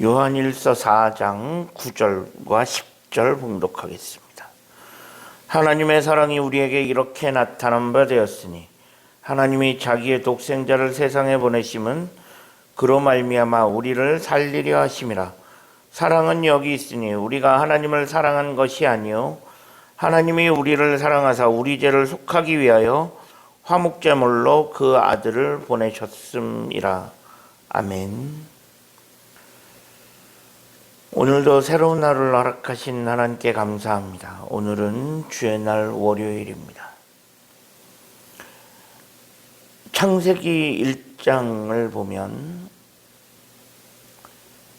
요한일서 4장 9절과 10절 봉독하겠습니다. 하나님의 사랑이 우리에게 이렇게 나타난 바 되었으니 하나님이 자기의 독생자를 세상에 보내심은 그로 말미암아 우리를 살리려 하심이라. 사랑은 여기 있으니 우리가 하나님을 사랑한 것이 아니요 하나님이 우리를 사랑하사 우리 죄를 속하기 위하여 화목제물로 그 아들을 보내셨음이라. 아멘. 오늘도 새로운 날을 허락하신 하나님께 감사합니다. 오늘은 주의 날 월요일입니다. 창세기 1장을 보면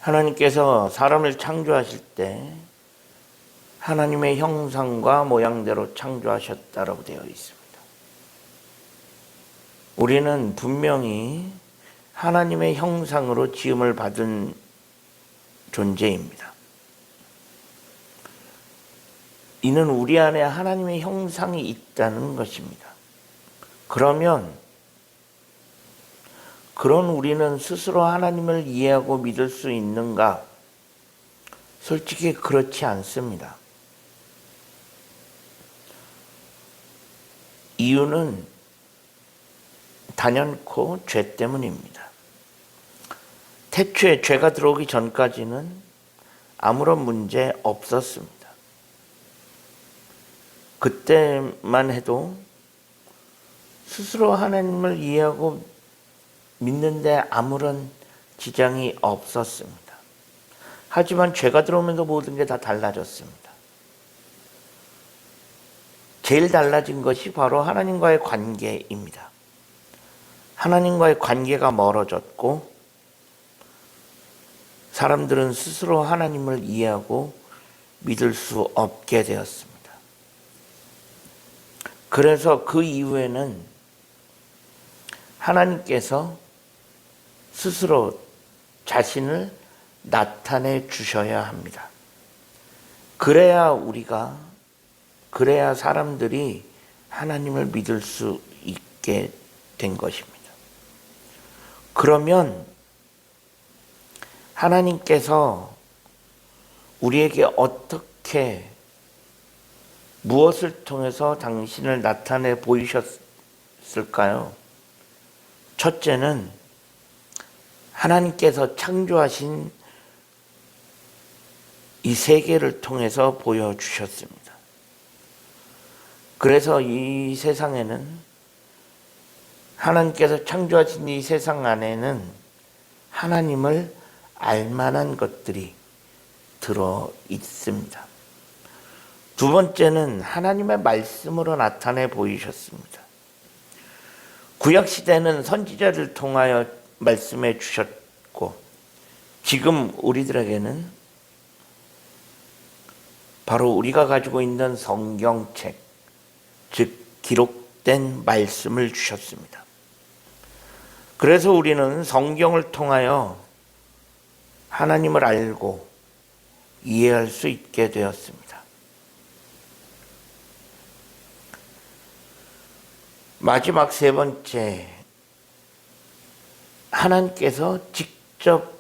하나님께서 사람을 창조하실 때 하나님의 형상과 모양대로 창조하셨다라고 되어 있습니다. 우리는 분명히 하나님의 형상으로 지음을 받은 존재입니다. 이는 우리 안에 하나님의 형상이 있다는 것입니다. 그러면 그런 우리는 스스로 하나님을 이해하고 믿을 수 있는가? 솔직히 그렇지 않습니다. 이유는 단연코 죄 때문입니다. 태초에 죄가 들어오기 전까지는 아무런 문제 없었습니다. 그때만 해도 스스로 하나님을 이해하고 믿는데 아무런 지장이 없었습니다. 하지만 죄가 들어오면서 모든 게 다 달라졌습니다. 제일 달라진 것이 바로 하나님과의 관계입니다. 하나님과의 관계가 멀어졌고 사람들은 스스로 하나님을 이해하고 믿을 수 없게 되었습니다. 그래서 그 이후에는 하나님께서 스스로 자신을 나타내 주셔야 합니다. 그래야 사람들이 하나님을 믿을 수 있게 된 것입니다. 그러면 하나님께서 우리에게 어떻게 무엇을 통해서 당신을 나타내 보이셨을까요? 첫째는 하나님께서 창조하신 이 세계를 통해서 보여주셨습니다. 그래서 이 세상에는 하나님께서 창조하신 이 세상 안에는 하나님을 알만한 것들이 들어 있습니다. 두 번째는 하나님의 말씀으로 나타내 보이셨습니다. 구약시대는 선지자를 통하여 말씀해 주셨고 지금 우리들에게는 바로 우리가 가지고 있는 성경책, 즉 기록된 말씀을 주셨습니다. 그래서 우리는 성경을 통하여 하나님을 알고 이해할 수 있게 되었습니다. 마지막 세 번째, 하나님께서 직접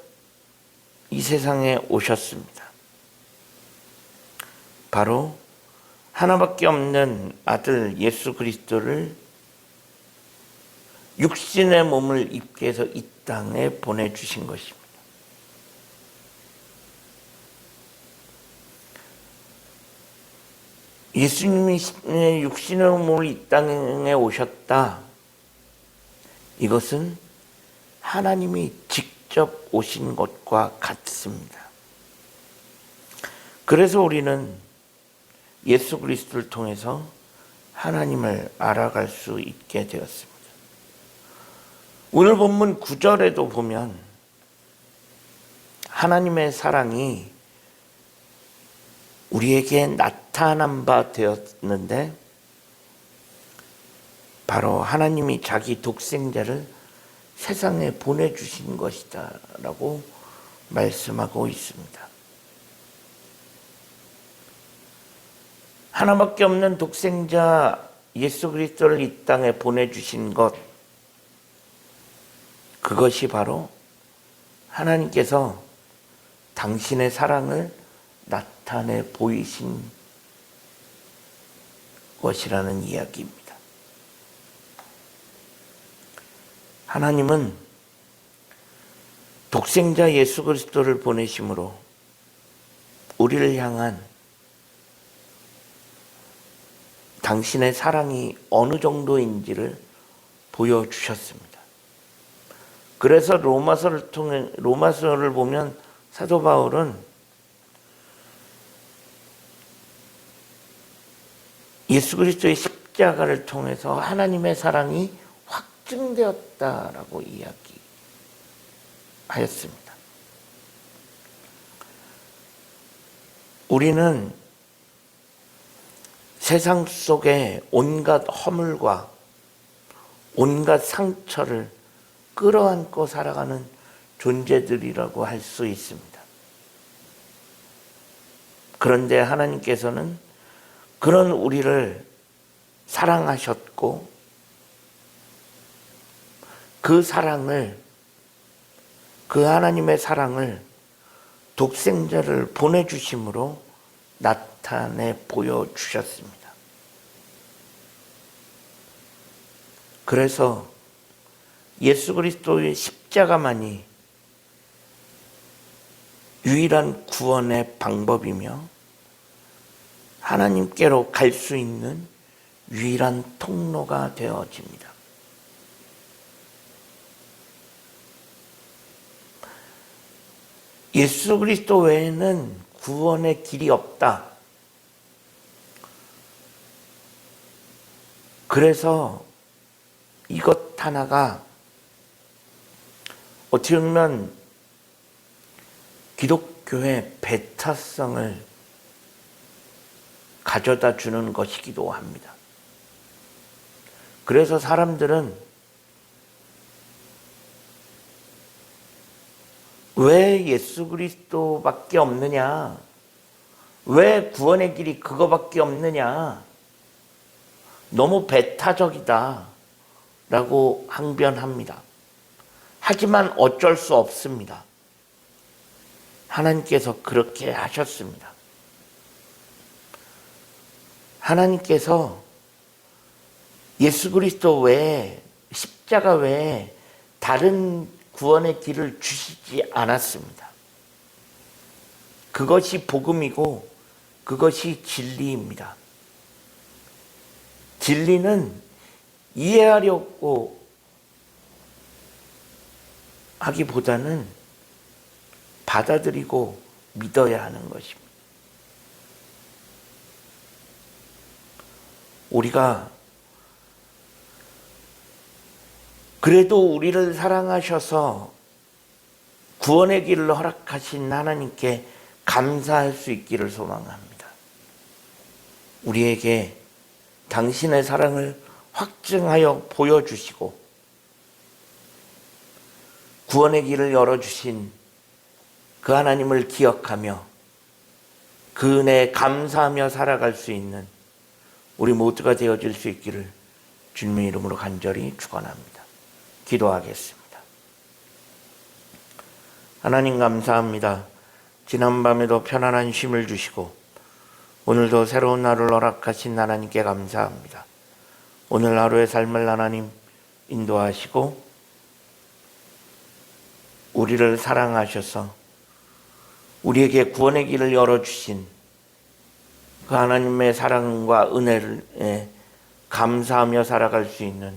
이 세상에 오셨습니다. 바로 하나밖에 없는 아들 예수 그리스도를 육신의 몸을 입게 해서 이 땅에 보내주신 것입니다. 예수님이 육신의 몸을 이 땅에 오셨다. 이것은 하나님이 직접 오신 것과 같습니다. 그래서 우리는 예수 그리스도를 통해서 하나님을 알아갈 수 있게 되었습니다. 오늘 본문 9절에도 보면 하나님의 사랑이 우리에게 나타난 바 되었는데 바로 하나님이 자기 독생자를 세상에 보내주신 것이다 라고 말씀하고 있습니다. 하나밖에 없는 독생자 예수 그리스도를 이 땅에 보내주신 것, 그것이 바로 하나님께서 당신의 사랑을 나타내 보이신 것이라는 이야기입니다. 하나님은 독생자 예수 그리스도를 보내심으로 우리를 향한 당신의 사랑이 어느 정도인지를 보여주셨습니다. 그래서 로마서를 보면 사도 바울은 예수 그리스도의 십자가를 통해서 하나님의 사랑이 확증되었다라고 이야기하였습니다. 우리는 세상 속에 온갖 허물과 온갖 상처를 끌어안고 살아가는 존재들이라고 할 수 있습니다. 그런데 하나님께서는 그런 우리를 사랑하셨고 그 사랑을, 그 하나님의 사랑을 독생자를 보내주심으로 나타내 보여주셨습니다. 그래서 예수 그리스도의 십자가만이 유일한 구원의 방법이며 하나님께로 갈 수 있는 유일한 통로가 되어집니다. 예수 그리스도 외에는 구원의 길이 없다. 그래서 이것 하나가 어떻게 보면 기독교의 배타성을 가져다 주는 것이기도 합니다. 그래서 사람들은 왜 예수 그리스도밖에 없느냐? 왜 구원의 길이 그거밖에 없느냐? 너무 배타적이다 라고 항변합니다. 하지만 어쩔 수 없습니다. 하나님께서 그렇게 하셨습니다. 하나님께서 예수 그리스도 외에, 십자가 외에 다른 구원의 길을 주시지 않았습니다. 그것이 복음이고 그것이 진리입니다. 진리는 이해하려고 하기보다는 받아들이고 믿어야 하는 것입니다. 우리가 그래도 우리를 사랑하셔서 구원의 길을 허락하신 하나님께 감사할 수 있기를 소망합니다. 우리에게 당신의 사랑을 확증하여 보여주시고 구원의 길을 열어주신 그 하나님을 기억하며 그 은혜에 감사하며 살아갈 수 있는 우리 모두가 되어질 수 있기를 주님의 이름으로 간절히 축원합니다. 기도하겠습니다. 하나님 감사합니다. 지난밤에도 편안한 쉼을 주시고 오늘도 새로운 하루를 허락하신 하나님께 감사합니다. 오늘 하루의 삶을 하나님 인도하시고 우리를 사랑하셔서 우리에게 구원의 길을 열어주신 그 하나님의 사랑과 은혜를 감사하며 살아갈 수 있는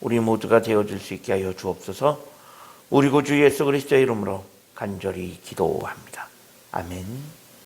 우리 모두가 되어줄 수 있게 하여 주옵소서. 우리 구주 예수 그리스도의 이름으로 간절히 기도합니다. 아멘.